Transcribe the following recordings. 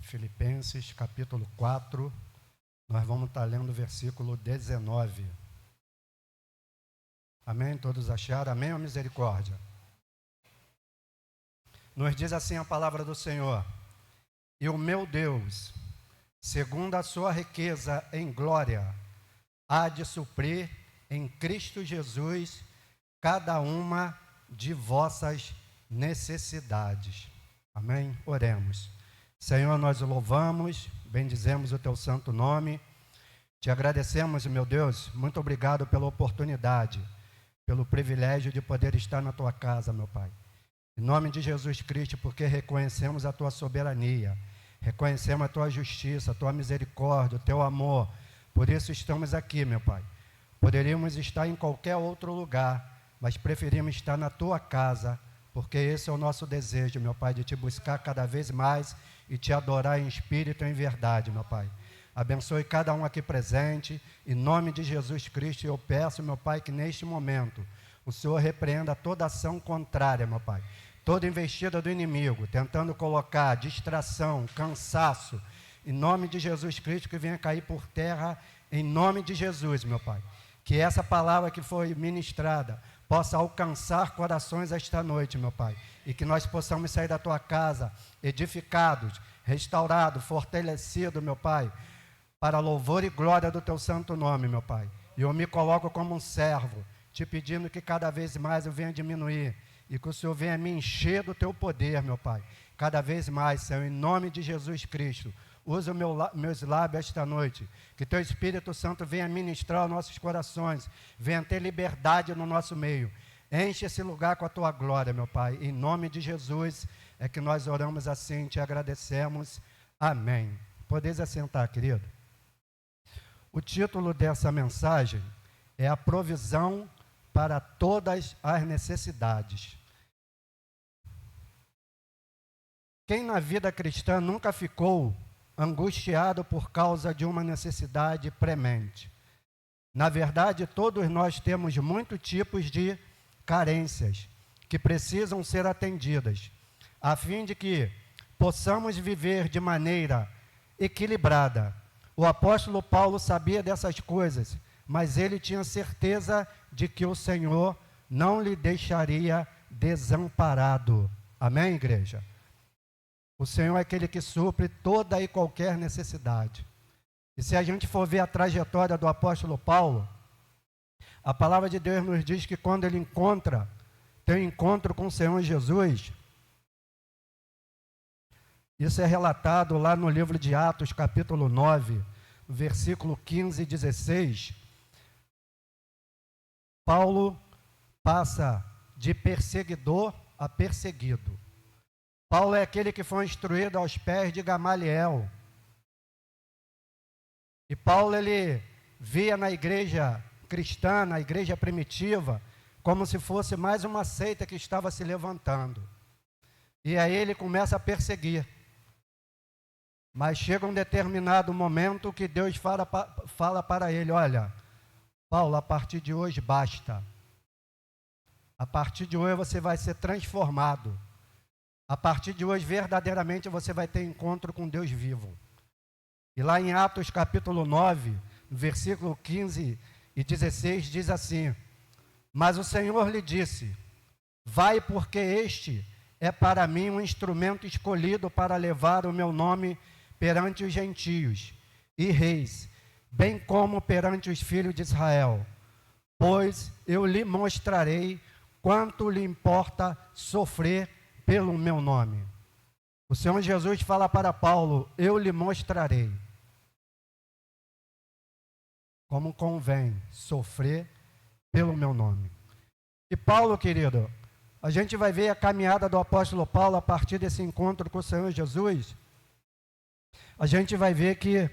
Filipenses, capítulo 4, nós vamos estar lendo o versículo 19. Amém? Todos acharam? Amém ou misericórdia? Nos diz assim a palavra do Senhor: e o meu Deus, segundo a sua riqueza em glória, há de suprir em Cristo Jesus cada uma de vossas necessidades. Amém? Oremos. Senhor, nós o louvamos, bendizemos o teu santo nome, te agradecemos, meu Deus, muito obrigado pela oportunidade, pelo privilégio de poder estar na tua casa, meu Pai. Em nome de Jesus Cristo, porque reconhecemos a tua soberania, reconhecemos a tua justiça, a tua misericórdia, o teu amor, por isso estamos aqui, meu Pai. Poderíamos estar em qualquer outro lugar, mas preferimos estar na tua casa, porque esse é o nosso desejo, meu Pai, de te buscar cada vez mais e te adorar em espírito e em verdade, meu Pai. Abençoe cada um aqui presente, em nome de Jesus Cristo, eu peço, meu Pai, que neste momento o Senhor repreenda toda ação contrária, meu Pai, toda investida do inimigo, tentando colocar distração, cansaço, em nome de Jesus Cristo, que venha cair por terra, em nome de Jesus, meu Pai. Que essa palavra que foi ministrada possa alcançar corações esta noite, meu Pai, e que nós possamos sair da tua casa edificados, restaurados, fortalecidos, meu Pai, para louvor e glória do teu santo nome, meu Pai. E eu me coloco como um servo, te pedindo que cada vez mais eu venha diminuir e que o Senhor venha me encher do teu poder, meu Pai. Cada vez mais, Senhor, em nome de Jesus Cristo. Usa meus lábios esta noite, que teu Espírito Santo venha ministrar aos nossos corações, venha ter liberdade no nosso meio. Enche esse lugar com a tua glória, meu Pai. Em nome de Jesus é que nós oramos assim, te agradecemos. Amém. Podeis assentar, querido. O título dessa mensagem é a provisão para todas as necessidades. Quem na vida cristã nunca ficou angustiado por causa de uma necessidade premente? Na verdade, todos nós temos muitos tipos de carências que precisam ser atendidas, a fim de que possamos viver de maneira equilibrada. O apóstolo Paulo sabia dessas coisas, mas ele tinha certeza de que o Senhor não lhe deixaria desamparado. Amém, igreja? O Senhor é aquele que supre toda e qualquer necessidade. E se a gente for ver a trajetória do apóstolo Paulo, a palavra de Deus nos diz que quando ele tem um encontro com o Senhor Jesus, isso é relatado lá no livro de Atos, capítulo 9, versículo 15 e 16. Paulo passa de perseguidor a perseguido. Paulo é aquele que foi instruído aos pés de Gamaliel. E Paulo, ele via na igreja cristã, na igreja primitiva, como se fosse mais uma seita que estava se levantando. E aí ele começa a perseguir. Mas chega um determinado momento que Deus fala para ele: olha, Paulo, a partir de hoje basta. A partir de hoje você vai ser transformado. A partir de hoje, verdadeiramente, você vai ter encontro com Deus vivo. E lá em Atos capítulo 9, versículo 15 e 16, diz assim: mas o Senhor lhe disse: vai, porque este é para mim um instrumento escolhido para levar o meu nome perante os gentios e reis, bem como perante os filhos de Israel. Pois eu lhe mostrarei quanto lhe importa sofrer pelo meu nome. O Senhor Jesus fala para Paulo: eu lhe mostrarei como convém sofrer pelo meu nome. E Paulo, querido, a gente vai ver a caminhada do apóstolo Paulo a partir desse encontro com o Senhor Jesus. A gente vai ver que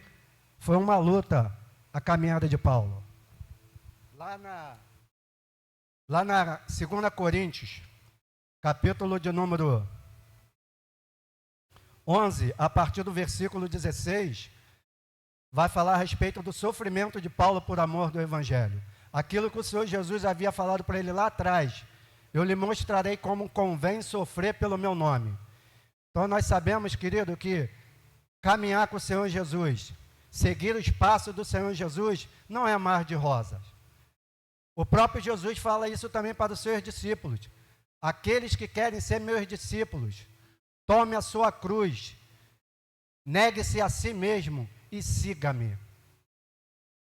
foi uma luta a caminhada de Paulo. Lá na 2 Coríntios, capítulo de número 11, a partir do versículo 16, vai falar a respeito do sofrimento de Paulo por amor do Evangelho. Aquilo que o Senhor Jesus havia falado para ele lá atrás: eu lhe mostrarei como convém sofrer pelo meu nome. Então nós sabemos, querido, que caminhar com o Senhor Jesus, seguir os passos do Senhor Jesus, não é mar de rosas. O próprio Jesus fala isso também para os seus discípulos. Aqueles que querem ser meus discípulos, tome a sua cruz, negue-se a si mesmo e siga-me.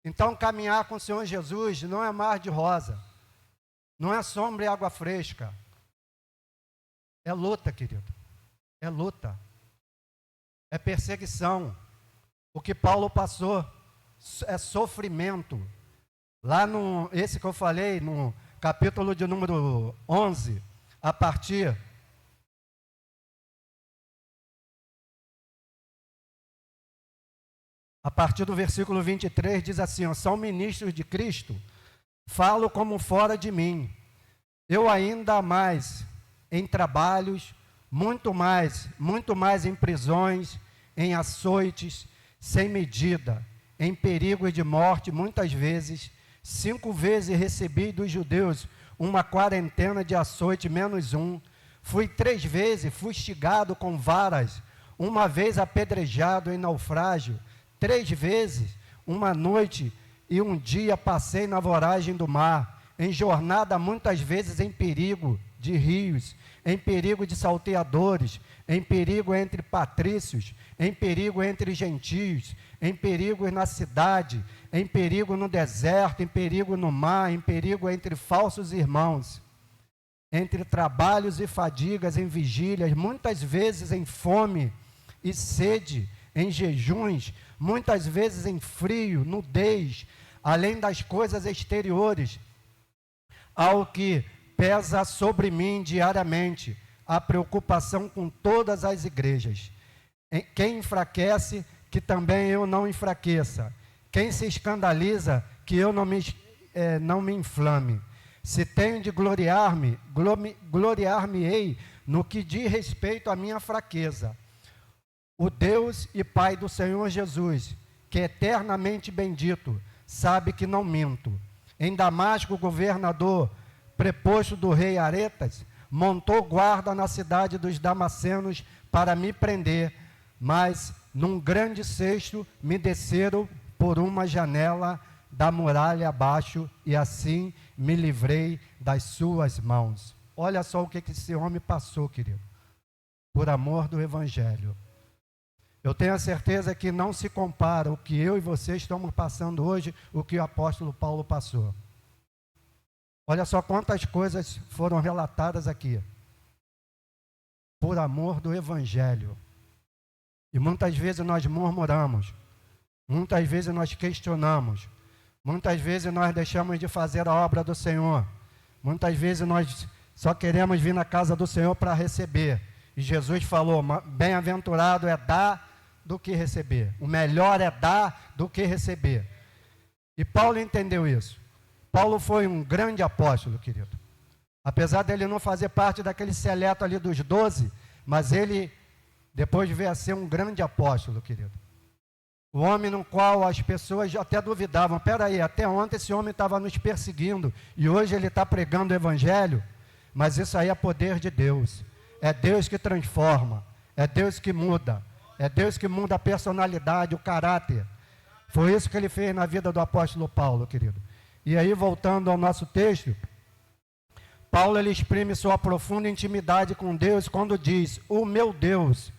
Então, caminhar com o Senhor Jesus não é mar de rosa, não é sombra e água fresca. É luta, querido. É luta. É perseguição. O que Paulo passou é sofrimento. Lá esse que eu falei, no capítulo de número 11, a partir do versículo 23, diz assim, ó, são ministros de Cristo, falo como fora de mim, eu ainda mais em trabalhos, muito mais em prisões, em açoites, sem medida, em perigo de morte, muitas vezes, 5 vezes recebi dos judeus uma quarentena de açoite menos um, fui 3 vezes fustigado com varas, uma vez apedrejado em naufrágio, 3 vezes, uma noite e um dia passei na voragem do mar, em jornada muitas vezes em perigo de rios, em perigo de salteadores, em perigo entre patrícios, em perigo entre gentios, em perigo na cidade, em perigo no deserto, em perigo no mar, em perigo entre falsos irmãos, entre trabalhos e fadigas, em vigílias, muitas vezes em fome e sede, em jejuns, muitas vezes em frio, nudez, além das coisas exteriores, ao que pesa sobre mim diariamente a preocupação com todas as igrejas. Quem enfraquece, que também eu não enfraqueça. Quem se escandaliza, que eu não me inflame. Se tenho de gloriar-me, gloriar-me-ei no que diz respeito à minha fraqueza. O Deus e Pai do Senhor Jesus, que é eternamente bendito, sabe que não minto. Em Damasco, o governador, preposto do rei Aretas, montou guarda na cidade dos Damascenos para me prender, mas num grande cesto me desceram por uma janela da muralha abaixo e assim me livrei das suas mãos. Olha só o que esse homem passou, querido, por amor do Evangelho. Eu tenho a certeza que não se compara o que eu e você estamos passando hoje, o que o apóstolo Paulo passou. Olha só quantas coisas foram relatadas aqui. Por amor do Evangelho. E muitas vezes nós murmuramos, muitas vezes nós questionamos, muitas vezes nós deixamos de fazer a obra do Senhor, muitas vezes nós só queremos vir na casa do Senhor para receber. E Jesus falou, bem-aventurado é dar do que receber. O melhor é dar do que receber. E Paulo entendeu isso. Paulo foi um grande apóstolo, querido. Apesar dele não fazer parte daquele seleto ali dos 12, mas ele depois veio a ser um grande apóstolo, querido. O homem no qual as pessoas até duvidavam, peraí, até ontem esse homem estava nos perseguindo, e hoje ele está pregando o Evangelho, mas isso aí é poder de Deus. É Deus que transforma, é Deus que muda, é Deus que muda a personalidade, o caráter. Foi isso que ele fez na vida do apóstolo Paulo, querido. E aí, voltando ao nosso texto, Paulo ele exprime sua profunda intimidade com Deus quando diz, o meu Deus.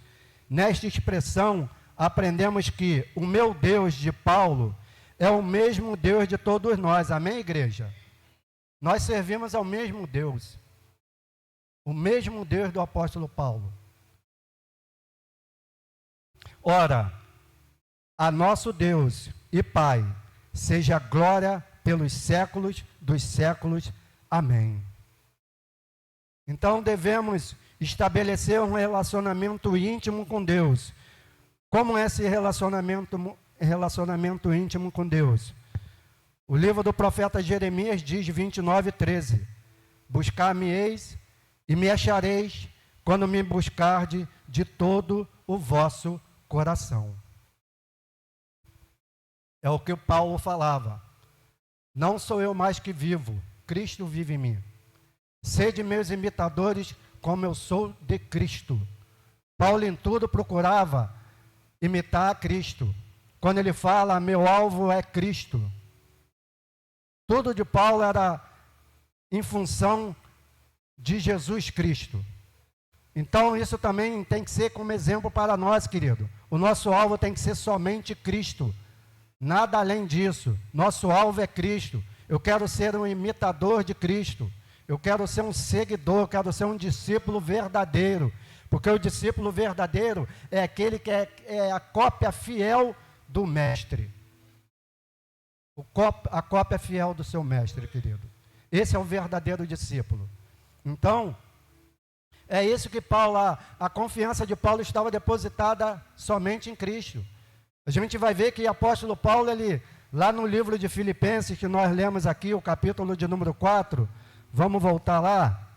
Nesta expressão, aprendemos que o meu Deus de Paulo é o mesmo Deus de todos nós. Amém, igreja? Nós servimos ao mesmo Deus. O mesmo Deus do apóstolo Paulo. Ora, a nosso Deus e Pai, seja glória pelos séculos dos séculos. Amém. Então devemos estabelecer um relacionamento íntimo com Deus. Como é esse relacionamento íntimo com Deus? O livro do profeta Jeremias diz 29:13: buscar-me-eis e me achareis quando me buscardes de todo o vosso coração. É o que o Paulo falava. Não sou eu mais que vivo, Cristo vive em mim. Sede meus imitadores, como eu sou de Cristo. Paulo em tudo procurava imitar a Cristo. Quando ele fala, meu alvo é Cristo. Tudo de Paulo era em função de Jesus Cristo. Então isso também tem que ser como exemplo para nós, querido. O nosso alvo tem que ser somente Cristo. Nada além disso. Nosso alvo é Cristo. Eu quero ser um imitador de Cristo. Eu quero ser um seguidor, quero ser um discípulo verdadeiro. Porque o discípulo verdadeiro é aquele que é a cópia fiel do mestre. A cópia fiel do seu mestre, querido. Esse é o verdadeiro discípulo. Então, é isso que Paulo, a confiança de Paulo estava depositada somente em Cristo. A gente vai ver que o apóstolo Paulo, ele, lá no livro de Filipenses, que nós lemos aqui, o capítulo de número 4, vamos voltar lá.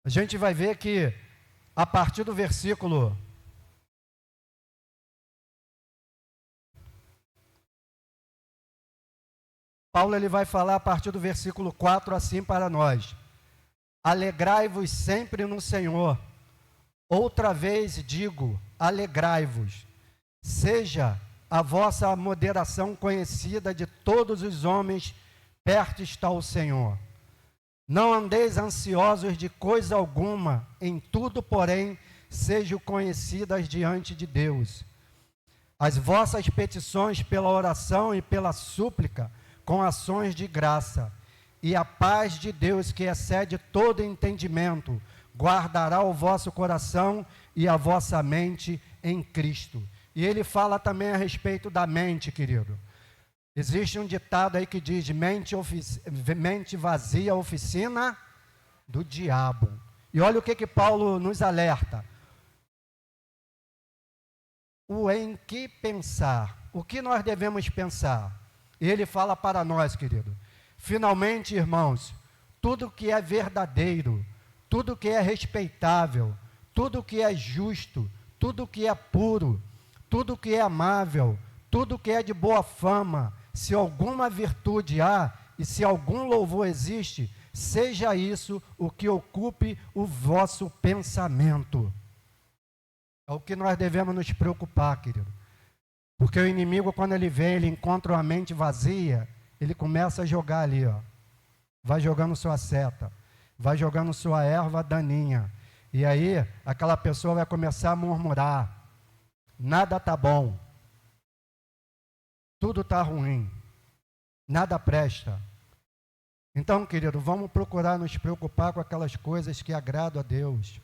A gente vai ver que, a partir do versículo Paulo ele vai falar a partir do versículo 4 assim para nós: alegrai-vos sempre no Senhor. Outra vez digo, alegrai-vos. Seja a vossa moderação conhecida de todos os homens, perto está o Senhor. Não andeis ansiosos de coisa alguma, em tudo, porém, sejam conhecidas diante de Deus. As vossas petições pela oração e pela súplica, com ações de graça, e a paz de Deus, que excede todo entendimento, guardará o vosso coração e a vossa mente em Cristo. E ele fala também a respeito da mente, querido. Existe um ditado aí que diz, mente vazia, oficina do diabo. E olha o que Paulo nos alerta. O em que pensar, o que nós devemos pensar? E ele fala para nós, querido. Finalmente, irmãos, tudo que é verdadeiro, tudo que é respeitável, tudo que é justo, tudo que é puro, tudo que é amável, tudo que é de boa fama, se alguma virtude há e se algum louvor existe, seja isso o que ocupe o vosso pensamento. É o que nós devemos nos preocupar, querido. Porque o inimigo, quando ele vem, ele encontra uma mente vazia, ele começa a jogar ali, ó. Vai jogando sua seta, vai jogando sua erva daninha. E aí, aquela pessoa vai começar a murmurar. Nada está bom. Tudo está ruim. Nada presta. Então, querido, vamos procurar nos preocupar com aquelas coisas que agradam a Deus.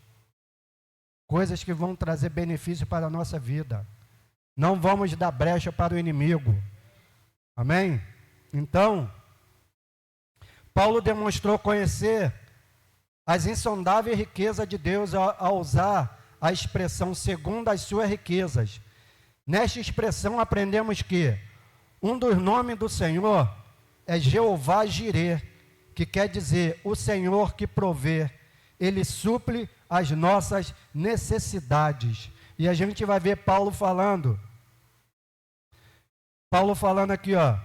Coisas que vão trazer benefício para a nossa vida. Não vamos dar brecha para o inimigo. Amém? Então, Paulo demonstrou conhecer as insondáveis riquezas de Deus ao usar a expressão segundo as suas riquezas. Nesta expressão aprendemos que um dos nomes do Senhor é Jeová Jireh, que quer dizer o Senhor que provê. Ele suple as nossas necessidades. E a gente vai ver Paulo falando aqui, ó,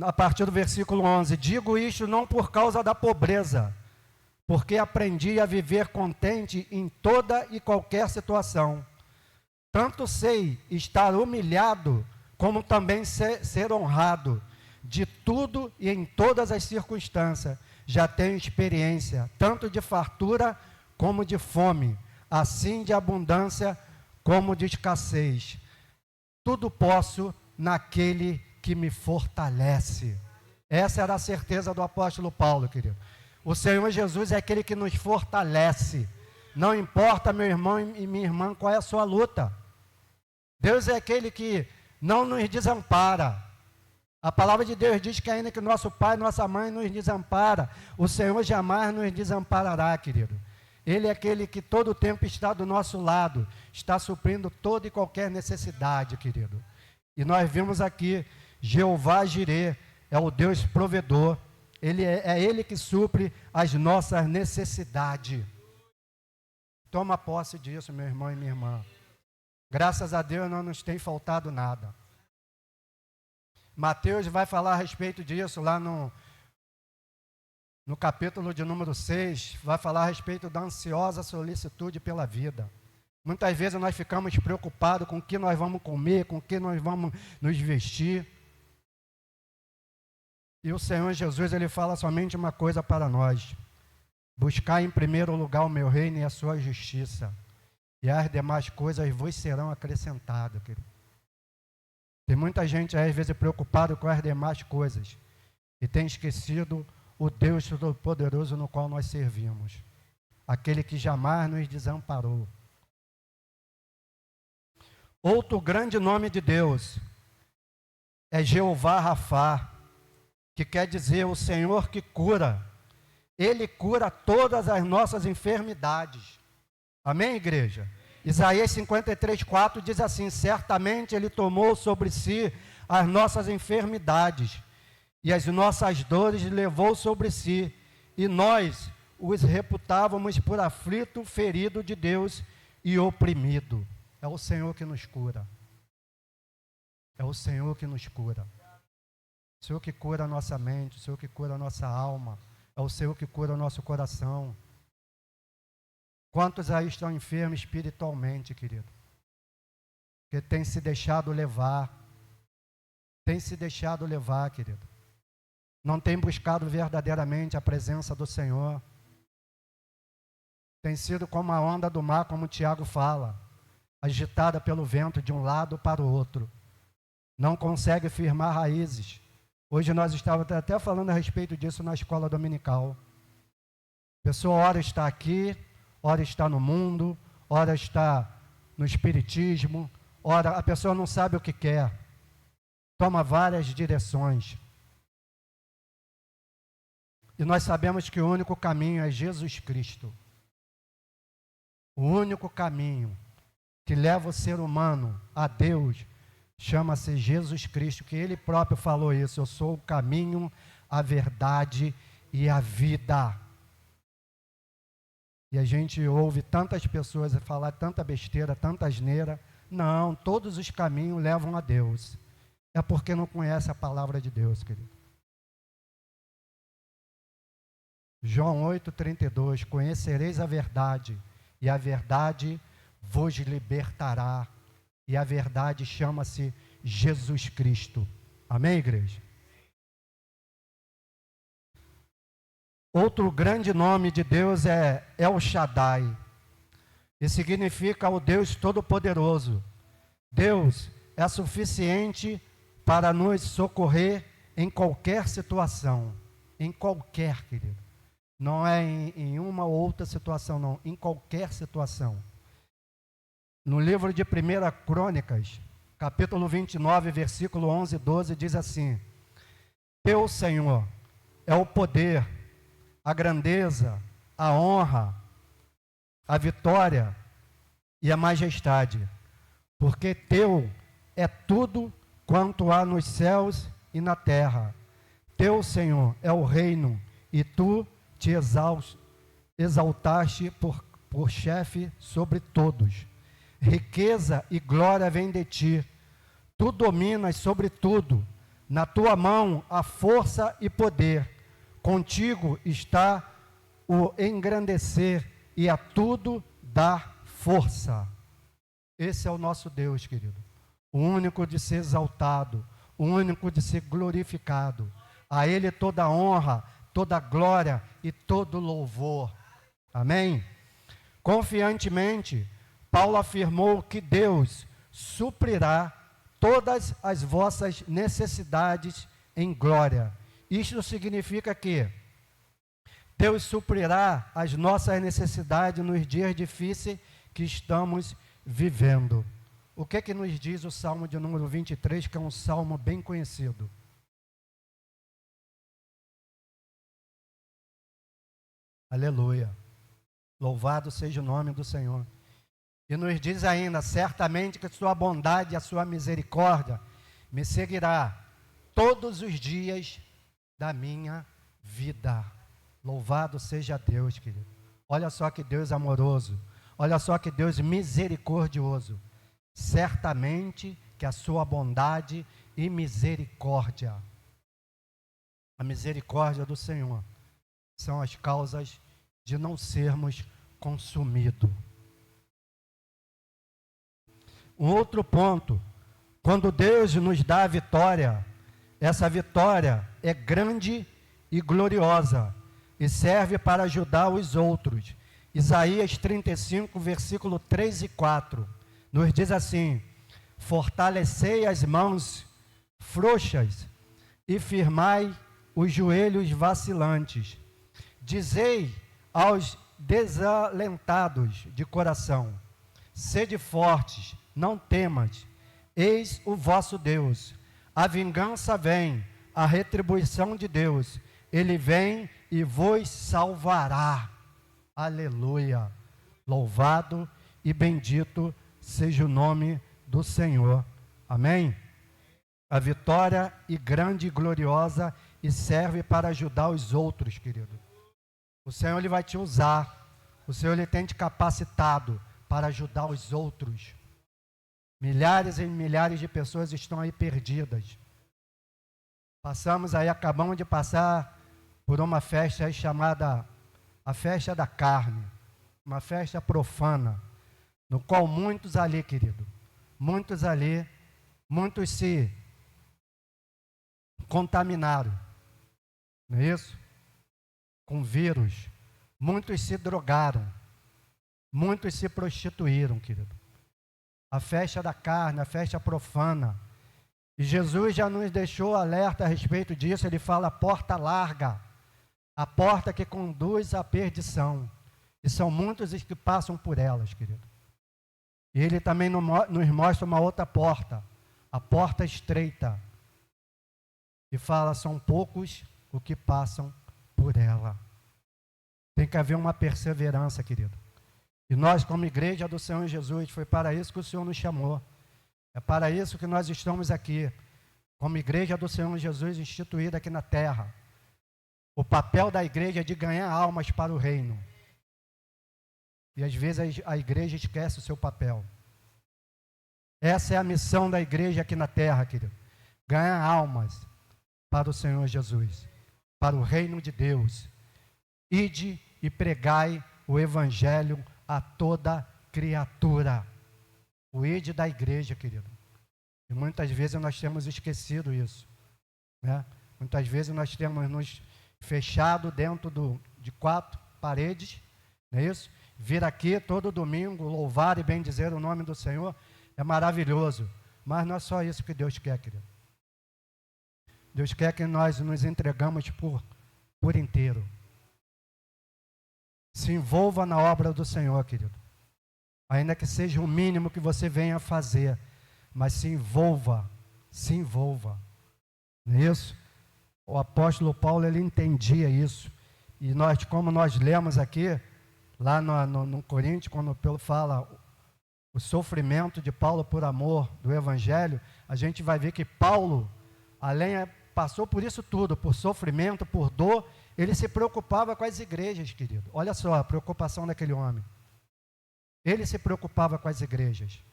a partir do versículo 11, digo isto não por causa da pobreza, porque aprendi a viver contente em toda e qualquer situação. Tanto sei estar humilhado, como também ser honrado. De tudo e em todas as circunstâncias, já tenho experiência, tanto de fartura como de fome, assim de abundância como de escassez. Tudo posso naquele que me fortalece. Essa era a certeza do apóstolo Paulo, querido. O Senhor Jesus é aquele que nos fortalece. Não importa, meu irmão e minha irmã, qual é a sua luta. Deus é aquele que não nos desampara. A palavra de Deus diz que ainda que nosso pai e nossa mãe nos desampara, o Senhor jamais nos desamparará, querido. Ele é aquele que todo o tempo está do nosso lado, está suprindo toda e qualquer necessidade, querido. E nós vimos aqui, Jeová Jireh é o Deus provedor, é Ele que supre as nossas necessidades. Toma posse disso, meu irmão e minha irmã. Graças a Deus não nos tem faltado nada. Mateus vai falar a respeito disso lá no capítulo de número 6, vai falar a respeito da ansiosa solicitude pela vida. Muitas vezes nós ficamos preocupados com o que nós vamos comer, com o que nós vamos nos vestir. E o Senhor Jesus, Ele fala somente uma coisa para nós: buscar em primeiro lugar o meu reino e a sua justiça, e as demais coisas vos serão acrescentadas, querido. Tem muita gente às vezes preocupada com as demais coisas e tem esquecido o Deus Todo-Poderoso no qual nós servimos, aquele que jamais nos desamparou. Outro grande nome de Deus é Jeová Rafá, que quer dizer o Senhor que cura. Ele cura todas as nossas enfermidades. Amém, igreja? Isaías 53:4 diz assim: certamente Ele tomou sobre si as nossas enfermidades e as nossas dores levou sobre si, e nós os reputávamos por aflito, ferido de Deus e oprimido. É o Senhor que nos cura. É o Senhor que nos cura. O Senhor que cura a nossa mente, o Senhor que cura a nossa alma, é o Senhor que cura o nosso coração. Quantos aí estão enfermos espiritualmente, querido? Que tem se deixado levar. Tem se deixado levar, querido. Não tem buscado verdadeiramente a presença do Senhor. Tem sido como a onda do mar, como o Tiago fala, agitada pelo vento de um lado para o outro. Não consegue firmar raízes. Hoje nós estávamos até falando a respeito disso na escola dominical. A pessoa ora está aqui, ora está no mundo, ora está no espiritismo, ora a pessoa não sabe o que quer. Toma várias direções. E nós sabemos que o único caminho é Jesus Cristo. O único caminho que leva o ser humano a Deus chama-se Jesus Cristo, que Ele próprio falou isso: eu sou o caminho, a verdade e a vida. E a gente ouve tantas pessoas falar tanta besteira, tanta asneira. Não, todos os caminhos levam a Deus. É porque não conhece a palavra de Deus, querido. João 8,32, conhecereis a verdade, e a verdade vos libertará. E a verdade chama-se Jesus Cristo. Amém, igreja? Outro grande nome de Deus é El Shaddai, e significa o Deus Todo-Poderoso. Deus é suficiente para nos socorrer em qualquer situação, em qualquer, querido. Não é em uma ou outra situação, não, em qualquer situação. No livro de 1 Crônicas, capítulo 29, versículo 11 e 12, diz assim: teu Senhor é o poder, a grandeza, a honra, a vitória e a majestade, porque teu é tudo quanto há nos céus e na terra. Teu, Senhor, é o reino, e tu te exaltaste por chefe sobre todos. Riqueza e glória vêm de ti. Tu dominas sobre tudo. Na tua mão há força e poder. Contigo está o engrandecer e a tudo dar força. Esse é o nosso Deus, querido. O único de ser exaltado, o único de ser glorificado. A Ele toda a honra, toda a glória e todo louvor. Amém? Confiantemente, Paulo afirmou que Deus suprirá todas as vossas necessidades em glória. Isto significa que Deus suprirá as nossas necessidades nos dias difíceis que estamos vivendo. O que nos diz o Salmo de número 23, que é um salmo bem conhecido? Aleluia. Louvado seja o nome do Senhor. E nos diz ainda: certamente que a sua bondade e a sua misericórdia me seguirá todos os dias da minha vida. Louvado seja Deus, querido. Olha só que Deus amoroso. Olha só que Deus misericordioso. Certamente que a sua bondade e misericórdia, a misericórdia do Senhor, são as causas de não sermos consumidos. Um outro ponto, quando Deus nos dá a vitória, essa vitória é grande e gloriosa e serve para ajudar os outros. Isaías 35, versículo 3 e 4, nos diz assim: fortalecei as mãos frouxas e firmai os joelhos vacilantes. Dizei aos desalentados de coração: sede fortes, não temas, eis o vosso Deus. A vingança vem, a retribuição de Deus, Ele vem e vos salvará. Aleluia! Louvado e bendito seja o nome do Senhor. Amém? A vitória é grande e gloriosa e serve para ajudar os outros, querido. O Senhor, Ele vai te usar. O Senhor, Ele tem te capacitado para ajudar os outros. Milhares e milhares de pessoas estão aí perdidas. Acabamos de passar por uma festa aí chamada a festa da carne, uma festa profana, no qual muitos ali, querido, muitos se contaminaram, não é isso? Com vírus, muitos se drogaram, muitos se prostituíram, querido. A festa da carne, a festa profana. E Jesus já nos deixou alerta a respeito disso. Ele fala: a porta larga, a porta que conduz à perdição. E são muitos os que passam por elas, querido. E Ele também nos mostra uma outra porta, a porta estreita. E fala: são poucos os que passam por ela. Tem que haver uma perseverança, querido. E nós, como igreja do Senhor Jesus, foi para isso que o Senhor nos chamou. É para isso que nós estamos aqui, como igreja do Senhor Jesus, instituída aqui na terra. O papel da igreja é de ganhar almas para o reino. E às vezes a igreja esquece o seu papel. Essa é a missão da igreja aqui na terra, querido. Ganhar almas para o Senhor Jesus, para o reino de Deus. Ide e pregai o evangelho a toda criatura. O ide da igreja, querido. E muitas vezes nós temos esquecido isso, né? Muitas vezes nós temos nos fechado dentro de 4 paredes, não é isso? Vir aqui todo domingo, louvar e bendizer o nome do Senhor, é maravilhoso. Mas não é só isso que Deus quer, querido. Deus quer que nós nos entregamos por inteiro. Se envolva na obra do Senhor, querido. Ainda que seja o mínimo que você venha fazer, mas se envolva, se envolva. Não é isso? O apóstolo Paulo, ele entendia isso. E nós, como nós lemos aqui, lá no Coríntios, quando Paulo fala o sofrimento de Paulo por amor do Evangelho, a gente vai ver que Paulo, passou por isso tudo, por sofrimento, por dor. Ele se preocupava com as igrejas, querido. Olha só a preocupação daquele homem. Ele se preocupava com as igrejas.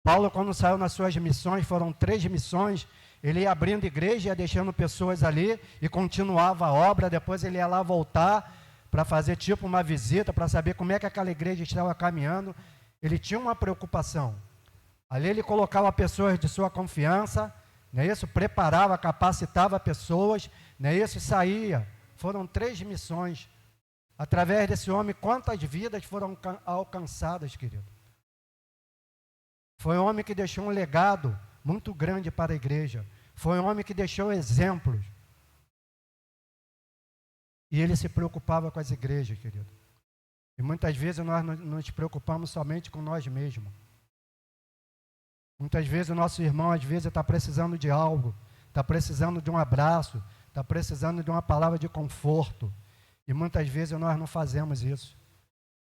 Paulo, quando saiu nas suas missões, foram 3 missões, ele ia abrindo igreja, ia deixando pessoas ali e continuava a obra. Depois ele ia lá voltar para fazer tipo uma visita, para saber como é que aquela igreja estava caminhando. Ele tinha uma preocupação. Ali ele colocava pessoas de sua confiança, não é isso? Preparava, capacitava pessoas, não é isso? E saía. Foram 3 missões. Através desse homem, quantas vidas foram alcançadas, querido? Foi um homem que deixou um legado muito grande para a igreja. Foi um homem que deixou exemplos. E ele se preocupava com as igrejas, querido. E muitas vezes nós nos preocupamos somente com nós mesmos. Muitas vezes o nosso irmão, às vezes, está precisando de algo, está precisando de um abraço, está precisando de uma palavra de conforto. E muitas vezes nós não fazemos isso.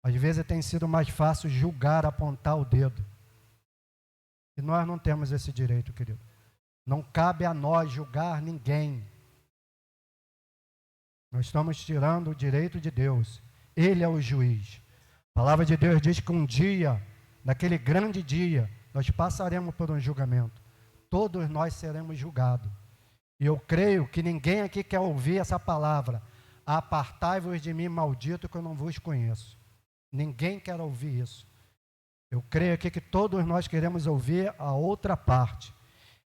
Às vezes tem sido mais fácil julgar, apontar o dedo. E nós não temos esse direito, querido. Não cabe a nós julgar ninguém. Nós estamos tirando o direito de Deus. Ele é o juiz. A palavra de Deus diz que um dia, naquele grande dia, nós passaremos por um julgamento. Todos nós seremos julgados. E eu creio que ninguém aqui quer ouvir essa palavra. apartai-vos de mim, maldito, que eu não vos conheço. Ninguém quer ouvir isso. Eu creio aqui que todos nós queremos ouvir a outra parte.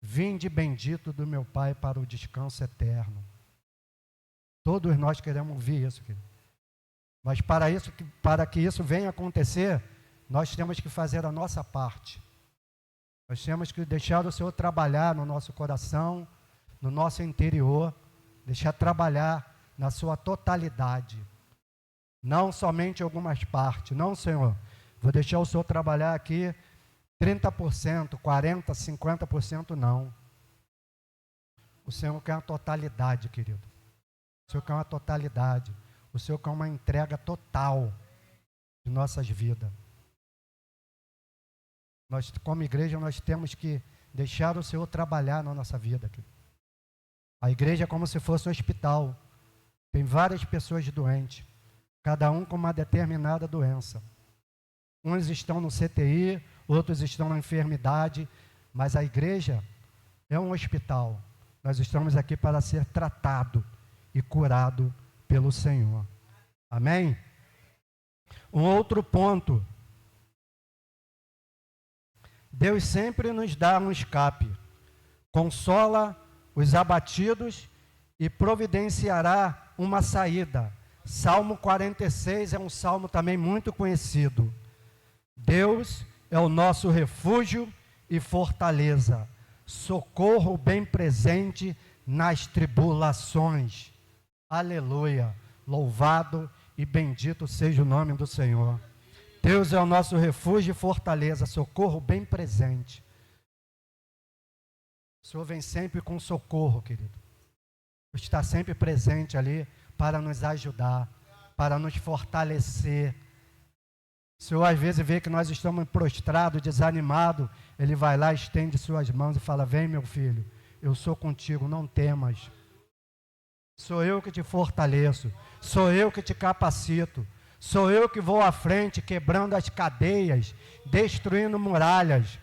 Vinde bendito do meu Pai para o descanso eterno. Todos nós queremos ouvir isso, querido. Mas para que isso venha acontecer, nós temos que fazer a nossa parte. Nós temos que deixar o Senhor trabalhar no nosso coração, no nosso interior, deixar trabalhar na sua totalidade. Não somente algumas partes. Não, Senhor, vou deixar o Senhor trabalhar aqui 30%, 40%, 50%, não. O Senhor quer uma totalidade, querido. O Senhor quer uma totalidade. O Senhor quer uma entrega total de nossas vidas. Nós, como igreja, nós temos que deixar o Senhor trabalhar na nossa vida. Querido. A igreja é como se fosse um hospital. Tem várias pessoas doentes, cada um com uma determinada doença. Uns estão no CTI, outros estão na enfermidade, mas a igreja é um hospital. Nós estamos aqui para ser tratado e curado pelo Senhor. Amém? Um outro ponto. Deus sempre nos dá um escape. Consola os abatidos e providenciará uma saída. Salmo 46 é um salmo também muito conhecido. Deus é o nosso refúgio e fortaleza, socorro bem presente nas tribulações. Aleluia, louvado e bendito seja o nome do Senhor. Deus é o nosso refúgio e fortaleza, socorro bem presente. O Senhor vem sempre com socorro, querido. Está sempre presente ali para nos ajudar, para nos fortalecer. O Senhor às vezes vê que nós estamos prostrados, desanimados, Ele vai lá, estende suas mãos e fala: vem meu filho, eu sou contigo, não temas. Sou eu que te fortaleço, sou eu que te capacito, sou eu que vou à frente, quebrando as cadeias, destruindo muralhas.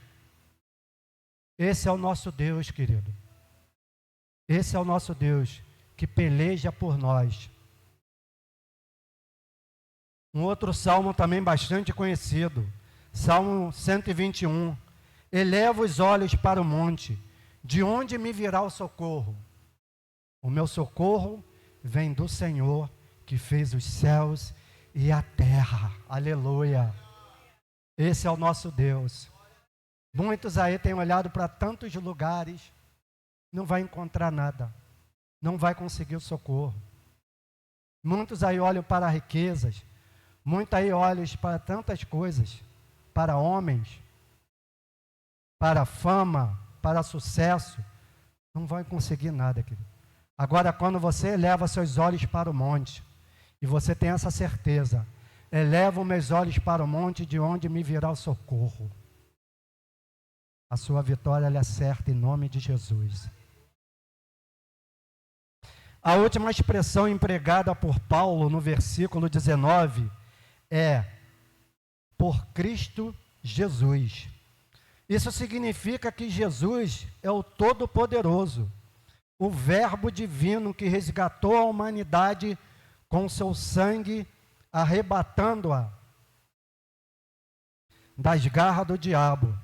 Esse é o nosso Deus, querido. Esse é o nosso Deus, que peleja por nós. Um outro salmo também bastante conhecido, Salmo 121. Eleva os olhos para o monte, de onde me virá o socorro? O meu socorro vem do Senhor, que fez os céus e a terra. Aleluia. Esse é o nosso Deus. Muitos aí têm olhado para tantos lugares, não vai encontrar nada, não vai conseguir o socorro. Muitos aí olham para riquezas, muitos aí olham para tantas coisas, para homens, para fama, para sucesso, não vai conseguir nada, querido. Agora, quando você eleva seus olhos para o monte, e você tem essa certeza, elevo meus olhos para o monte, de onde me virá o socorro. A sua vitória ela é certa em nome de Jesus. A última expressão empregada por Paulo no versículo 19 é por Cristo Jesus. Isso significa que Jesus é o Todo-Poderoso, o Verbo divino que resgatou a humanidade com seu sangue, arrebatando-a das garras do diabo.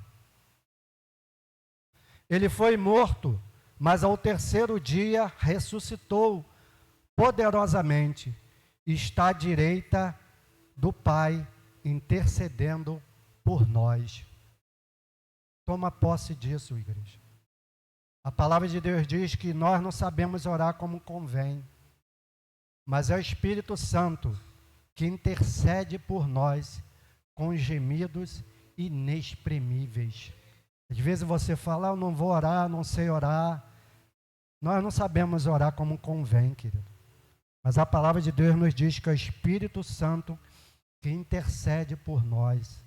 Ele foi morto, mas ao terceiro dia ressuscitou poderosamente e está à direita do Pai, intercedendo por nós. Toma posse disso, igreja. A palavra de Deus diz que nós não sabemos orar como convém, mas é o Espírito Santo que intercede por nós com gemidos inexprimíveis. Às vezes você fala: eu não vou orar, não sei orar. Nós não sabemos orar como convém, querido. Mas a palavra de Deus nos diz que é o Espírito Santo que intercede por nós.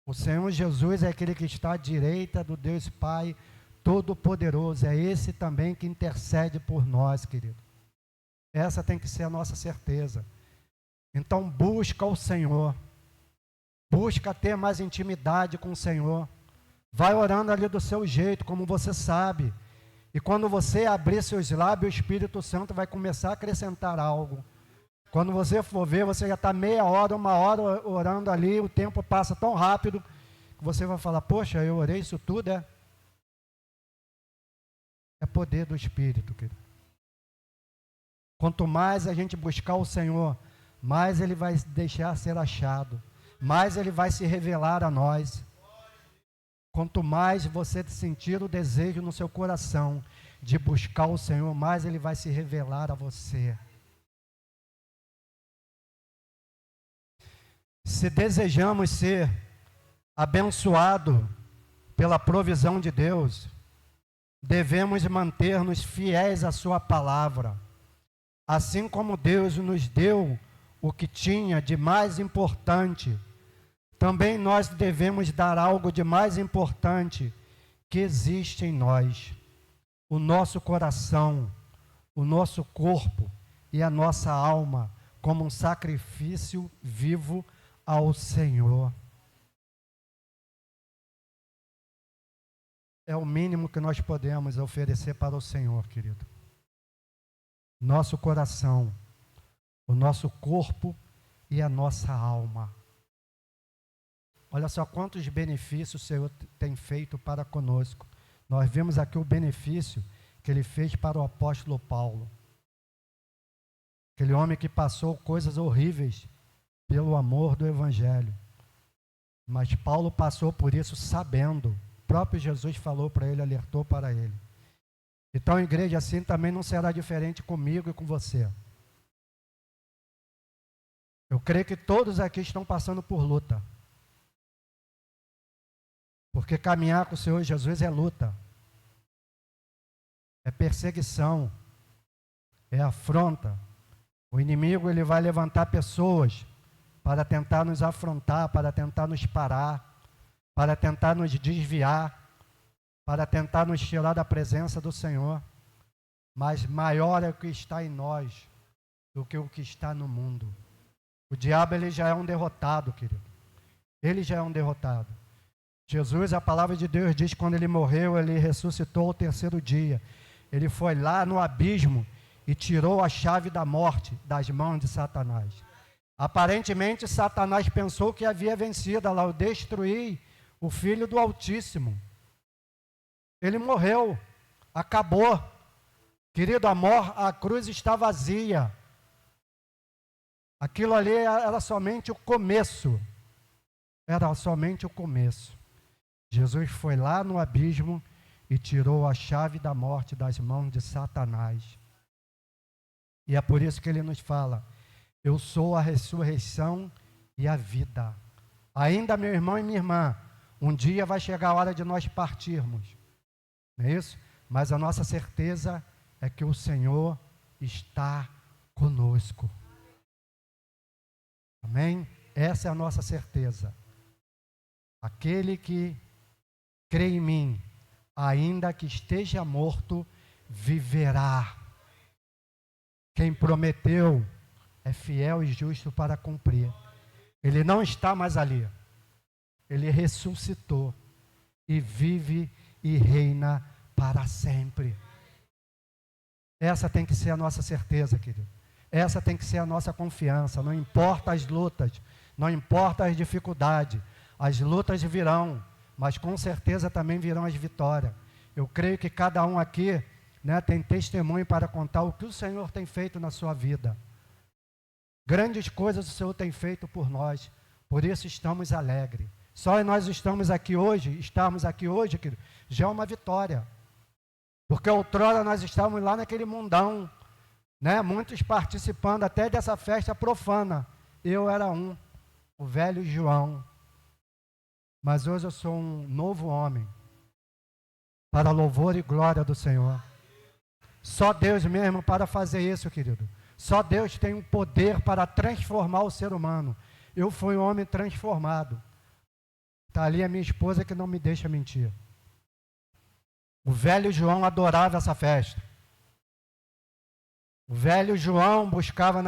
O Senhor Jesus é aquele que está à direita do Deus Pai Todo-Poderoso. É esse também que intercede por nós, querido. Essa tem que ser a nossa certeza. Então busca o Senhor. Busca ter mais intimidade com o Senhor. Vai orando ali do seu jeito, como você sabe. E quando você abrir seus lábios, o Espírito Santo vai começar a acrescentar algo. Quando você for ver, você já está meia hora, uma hora orando ali, o tempo passa tão rápido, que você vai falar, poxa, eu orei isso tudo, é? É poder do Espírito, querido. Quanto mais a gente buscar o Senhor, mais Ele vai deixar ser achado, mais Ele vai se revelar a nós. Quanto mais você sentir o desejo no seu coração de buscar o Senhor, mais Ele vai se revelar a você. Se desejamos ser abençoados pela provisão de Deus, devemos manter-nos fiéis à sua palavra. Assim como Deus nos deu o que tinha de mais importante, também nós devemos dar algo de mais importante que existe em nós: o nosso coração, o nosso corpo e a nossa alma, como um sacrifício vivo ao Senhor. É o mínimo que nós podemos oferecer para o Senhor, querido. Nosso coração, o nosso corpo e a nossa alma. Olha só quantos benefícios o Senhor tem feito para conosco. Nós vimos aqui o benefício que Ele fez para o apóstolo Paulo. Aquele homem que passou coisas horríveis pelo amor do Evangelho. Mas Paulo passou por isso sabendo. O próprio Jesus falou para ele, alertou para ele. Então, igreja, assim também não será diferente comigo e com você. Eu creio que todos aqui estão passando por luta. Porque caminhar com o Senhor Jesus é luta. É perseguição. É afronta. O inimigo, ele vai levantar pessoas para tentar nos afrontar, para tentar nos parar, para tentar nos desviar, para tentar nos tirar da presença do Senhor. Mas maior é o que está em nós do que o que está no mundo. O diabo, ele já é um derrotado, querido. Ele já é um derrotado. Jesus, a palavra de Deus diz que quando ele morreu, ele ressuscitou ao terceiro dia. Ele foi lá no abismo e tirou a chave da morte das mãos de Satanás. Aparentemente, Satanás pensou que havia vencido, ao destruir o Filho do Altíssimo. Ele morreu, acabou. Querido, a cruz está vazia. Aquilo ali era somente o começo. Era somente o começo. Jesus foi lá no abismo e tirou a chave da morte das mãos de Satanás. E é por isso que ele nos fala: eu sou a ressurreição e a vida. Ainda, meu irmão e minha irmã, um dia vai chegar a hora de nós partirmos. Não é isso? Mas a nossa certeza é que o Senhor está conosco. Amém? Essa é a nossa certeza. Aquele que crê em mim, ainda que esteja morto, viverá. Quem prometeu é fiel e justo para cumprir. Ele não está mais ali. Ele ressuscitou e vive e reina para sempre. Essa tem que ser a nossa certeza, querido. Essa tem que ser a nossa confiança. Não importa as lutas, não importa as dificuldades. As lutas virão, mas com certeza também virão as vitórias. Eu creio que cada um aqui, tem testemunho para contar o que o Senhor tem feito na sua vida. Grandes coisas o Senhor tem feito por nós, por isso estamos alegres. Só nós estarmos aqui hoje, querido, já é uma vitória. Porque outrora nós estávamos lá naquele mundão, muitos participando até dessa festa profana. Eu era o velho João. Mas hoje eu sou um novo homem, para louvor e glória do Senhor. Só Deus mesmo para fazer isso, querido. Só Deus tem o poder para transformar o ser humano. Eu fui um homem transformado. Está ali a minha esposa que não me deixa mentir. O velho João adorava essa festa. O velho João buscava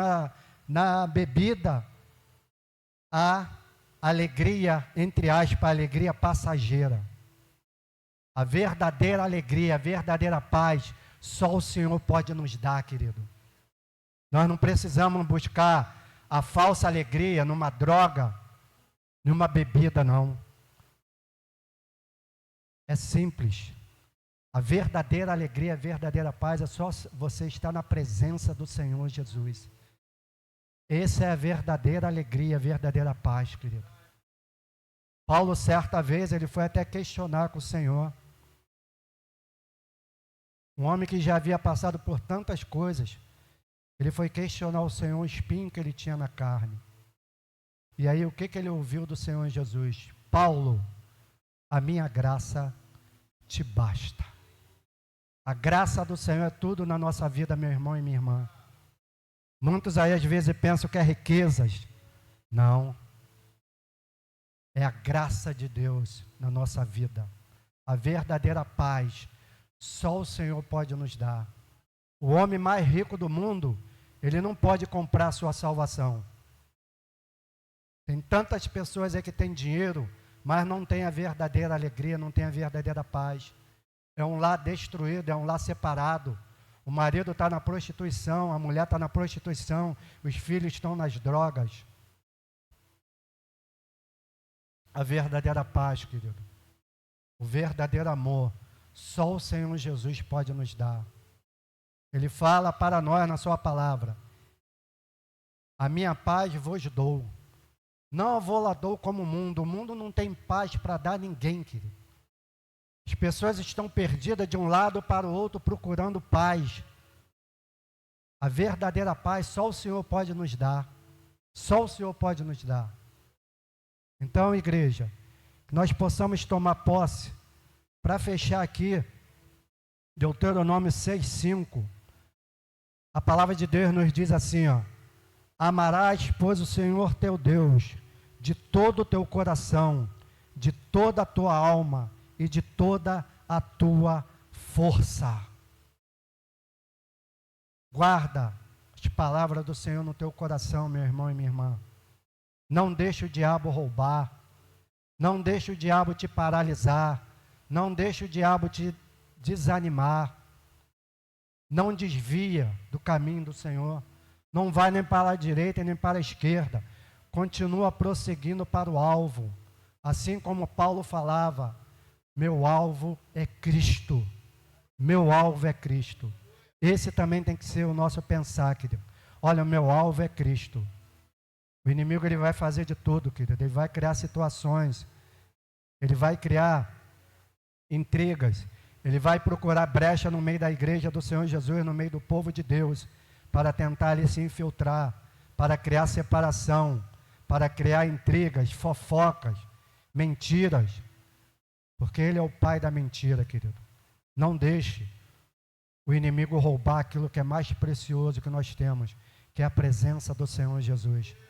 na bebida a alegria, entre aspas, alegria passageira. A verdadeira alegria, a verdadeira paz, só o Senhor pode nos dar, querido. Nós não precisamos buscar a falsa alegria numa droga, numa bebida, não. É simples. A verdadeira alegria, a verdadeira paz é só você estar na presença do Senhor Jesus. Essa é a verdadeira alegria, a verdadeira paz, querido. Paulo, certa vez, ele foi até questionar com o Senhor. Um homem que já havia passado por tantas coisas, ele foi questionar o Senhor o espinho que ele tinha na carne. E aí, o que ele ouviu do Senhor Jesus? Paulo, a minha graça te basta. A graça do Senhor é tudo na nossa vida, meu irmão e minha irmã. Muitos aí às vezes pensam que é riquezas. Não. É a graça de Deus na nossa vida. A verdadeira paz, só o Senhor pode nos dar. O homem mais rico do mundo, ele não pode comprar a sua salvação. Tem tantas pessoas aí que têm dinheiro, mas não tem a verdadeira alegria, não tem a verdadeira paz. É um lar destruído, é um lar separado. O marido está na prostituição, a mulher está na prostituição, os filhos estão nas drogas. A verdadeira paz, querido, o verdadeiro amor, só o Senhor Jesus pode nos dar. Ele fala para nós na sua palavra: a minha paz vos dou. Não vou lá dou como o mundo não tem paz para dar a ninguém, querido. As pessoas estão perdidas de um lado para o outro procurando paz. A verdadeira paz só o Senhor pode nos dar. Só o Senhor pode nos dar. Então, igreja, que nós possamos tomar posse. Para fechar aqui, Deuteronômio 6:5, a palavra de Deus nos diz assim, ó: amarás, pois, o Senhor teu Deus, de todo o teu coração, de toda a tua alma e de toda a tua força. Guarda as palavras do Senhor no teu coração, meu irmão e minha irmã. Não deixe o diabo roubar. Não deixe o diabo te paralisar. Não deixe o diabo te desanimar. Não desvia do caminho do Senhor. Não vai nem para a direita nem para a esquerda. Continua prosseguindo para o alvo. Assim como Paulo falava: meu alvo é Cristo. Meu alvo é Cristo. Esse também tem que ser o nosso pensar, querido. Olha, o meu alvo é Cristo. O inimigo, ele vai fazer de tudo, querido. Ele vai criar situações. Ele vai criar intrigas. Ele vai procurar brecha no meio da igreja do Senhor Jesus, no meio do povo de Deus, para tentar ali se infiltrar, para criar separação, para criar intrigas, fofocas, mentiras. Porque ele é o pai da mentira, querido. Não deixe o inimigo roubar aquilo que é mais precioso que nós temos, que é a presença do Senhor Jesus.